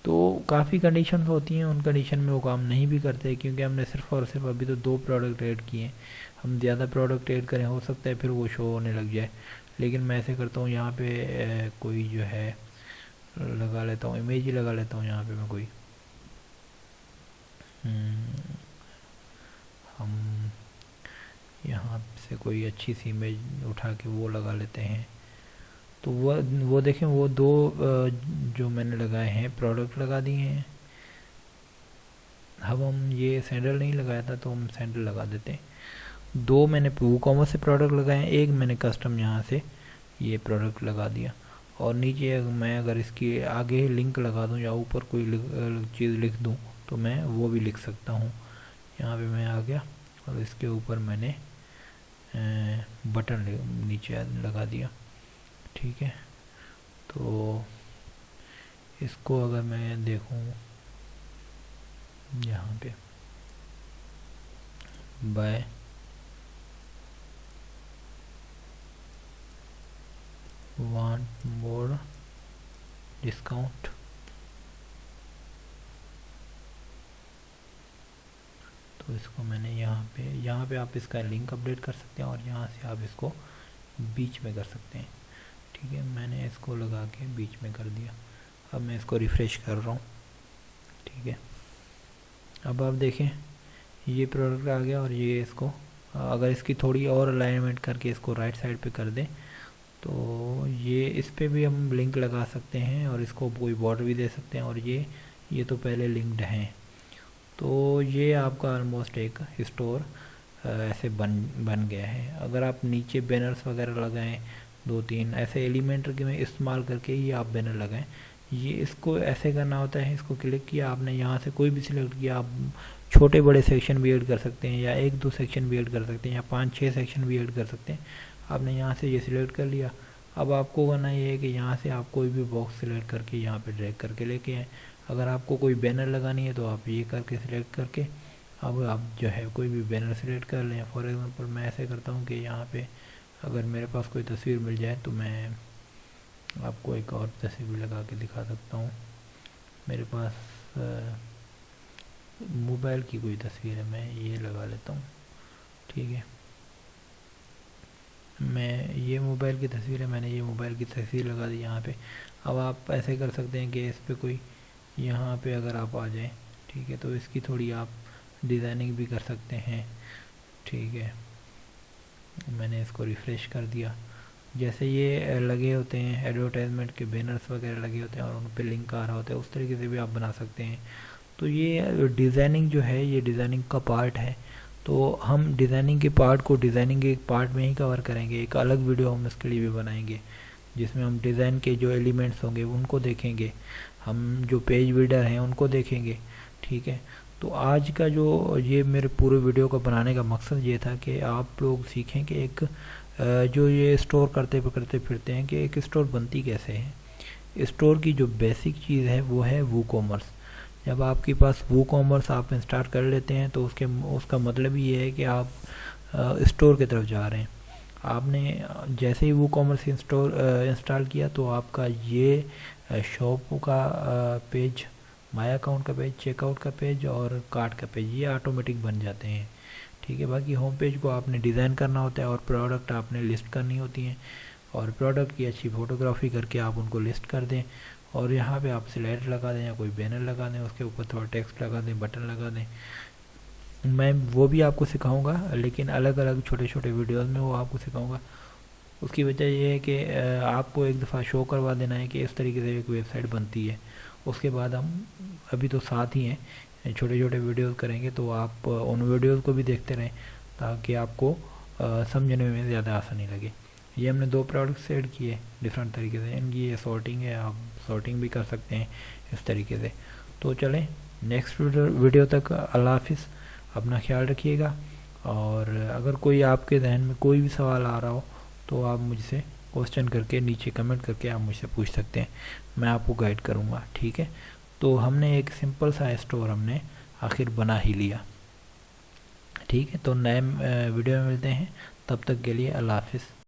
तो काफ़ी कंडीशंस होती हैं, उन कंडीशन में वो काम नहीं भी करते क्योंकि हमने सिर्फ और सिर्फ अभी तो 2 प्रोडक्ट ऐड किए हैं। हम ज़्यादा प्रोडक्ट ऐड करें हो सकता है फिर वो शो होने लग जाए। लेकिन मैं ऐसे करता हूँ, यहाँ पे कोई जो है लगा लेता हूँ, इमेज ही लगा लेता हूँ यहाँ पे मैं कोई। हम यहाँ से कोई अच्छी सी इमेज उठा के वो लगा लेते हैं। तो वो देखें, वो 2 जो मैंने लगाए हैं प्रोडक्ट लगा दिए हैं। अब हम ये सैंडल नहीं लगाया था तो हम सैंडल लगा देते हैं। 2 मैंने वूकॉमर्स से प्रोडक्ट लगाए हैं, 1 मैंने कस्टम यहाँ से ये प्रोडक्ट लगा दिया। और नीचे मैं अगर इसकी आगे लिंक लगा दूँ या ऊपर कोई चीज़ लिख दूँ तो मैं वो भी लिख सकता हूँ। यहाँ पे मैं आ गया और इसके ऊपर मैंने बटन नीचे लगा दिया, ठीक है। तो इसको अगर मैं देखूँ यहाँ पे बाय वांट मोर डिस्काउंट। तो इसको मैंने यहाँ पे आप इसका लिंक अपडेट कर सकते हैं और यहाँ से आप इसको बीच में कर सकते हैं। ठीक है, मैंने इसको लगा के बीच में कर दिया। अब मैं इसको रिफ़्रेश कर रहा हूँ। ठीक है, अब आप देखें ये प्रोडक्ट आ गया और ये इसको अगर इसकी थोड़ी और अलाइनमेंट करके इसको राइट साइड पे कर दें तो ये इस पे भी हम लिंक लगा सकते हैं और इसको कोई बॉर्डर भी दे सकते हैं। और ये तो पहले लिंक्ड हैं, तो ये आपका ऑलमोस्ट एक स्टोर ऐसे बन गया है। अगर आप नीचे बैनर्स वगैरह लगाएं, 2-3 ऐसे एलिमेंट के में इस्तेमाल करके ही आप बैनर लगाएं। ये इसको ऐसे करना होता है, इसको क्लिक किया आपने, यहाँ से कोई भी सिलेक्ट किया, आप छोटे बड़े सेक्शन भी ऐड कर सकते हैं या 1-2 सेक्शन भी ऐड कर सकते हैं या 5-6 सेक्शन भी ऐड कर सकते हैं। आपने यहाँ से ये सिलेक्ट कर लिया। अब आपको करना ये है कि यहाँ से आप कोई भी बॉक्स सिलेक्ट करके यहाँ पे ड्रैग करके लेके आए। अगर आपको कोई बैनर लगानी है तो आप ये करके सिलेक्ट करके अब आप जो है कोई भी बैनर सिलेक्ट कर लें। फॉर एग्जांपल मैं ऐसे करता हूँ कि यहाँ पे अगर मेरे पास कोई तस्वीर मिल जाए तो मैं आपको एक और तस्वीर भी लगा के दिखा सकता हूँ। मेरे पास मोबाइल की कोई तस्वीर है, मैं ये लगा लेता हूँ। ठीक है, मैं ये मोबाइल की तस्वीर है, मैंने ये मोबाइल की तस्वीर लगा दी यहाँ पे। अब आप ऐसे कर सकते हैं कि इस पे कोई यहाँ पे अगर आप आ जाएं, ठीक है, तो इसकी थोड़ी आप डिज़ाइनिंग भी कर सकते हैं। ठीक है, मैंने इसको रिफ़्रेश कर दिया। जैसे ये लगे होते हैं एडवर्टाइजमेंट के बैनर्स वगैरह लगे होते हैं और उन पे लिंक आ रहा होता है, उस तरीके से भी आप बना सकते हैं। तो ये डिज़ाइनिंग जो है ये डिज़ाइनिंग का पार्ट है। तो हम डिज़ाइनिंग के पार्ट को डिज़ाइनिंग के एक पार्ट में ही कवर करेंगे। एक अलग वीडियो हम इसके लिए भी बनाएंगे जिसमें हम डिज़ाइन के जो एलिमेंट्स होंगे उनको देखेंगे, हम जो पेज बिल्डर हैं उनको देखेंगे। ठीक है, तो आज का जो ये मेरे पूरे वीडियो को बनाने का मकसद ये था कि आप लोग सीखें कि एक जो ये स्टोर करते फिरते हैं कि एक स्टोर बनती कैसे है। स्टोर की जो बेसिक चीज़ है वो है वूकॉमर्स। जब आपके पास वूकॉमर्स आप इंस्टॉल कर लेते हैं तो उसका मतलब ये है कि आप स्टोर की तरफ जा रहे हैं। आपने जैसे ही वूकॉमर्स इंस्टॉल किया तो आपका ये शॉप का पेज, माय अकाउंट का पेज, चेकआउट का पेज और कार्ट का पेज ये ऑटोमेटिक बन जाते हैं। ठीक है, बाकी होम पेज को आपने डिज़ाइन करना होता है और प्रोडक्ट आपने लिस्ट करनी होती हैं और प्रोडक्ट की अच्छी फ़ोटोग्राफी करके आप उनको लिस्ट कर दें और यहाँ पे आप स्लाइड लगा दें या कोई बैनर लगा दें, उसके ऊपर थोड़ा टेक्स्ट लगा दें, बटन लगा दें। मैं वो भी आपको सिखाऊंगा, लेकिन अलग अलग छोटे छोटे वीडियोस में वो आपको सिखाऊंगा। उसकी वजह ये है कि आपको एक दफ़ा शो करवा देना है कि इस तरीके से एक वेबसाइट बनती है। उसके बाद हम अभी तो साथ ही हैं, छोटे छोटे वीडियोस करेंगे तो आप उन वीडियोस को भी देखते रहें ताकि आपको समझने में ज़्यादा आसानी लगे। ये हमने 2 प्रोडक्ट्स ऐड किए डिफरेंट तरीके से, इनकी ये सॉर्टिंग है, आप सॉर्टिंग भी कर सकते हैं इस तरीके से। तो चलें नेक्स्ट वीडियो तक अल्लाह हाफिज़, अपना ख्याल रखिएगा। और अगर कोई आपके जहन में कोई भी सवाल आ रहा हो तो आप मुझसे क्वेश्चन करके नीचे कमेंट करके आप मुझसे पूछ सकते हैं, मैं आपको गाइड करूँगा। ठीक है, तो हमने एक सिंपल सा स्टोर हमने आखिर बना ही लिया। ठीक है, तो नए वीडियो में मिलते हैं, तब तक के लिए अल्लाह हाफिज़।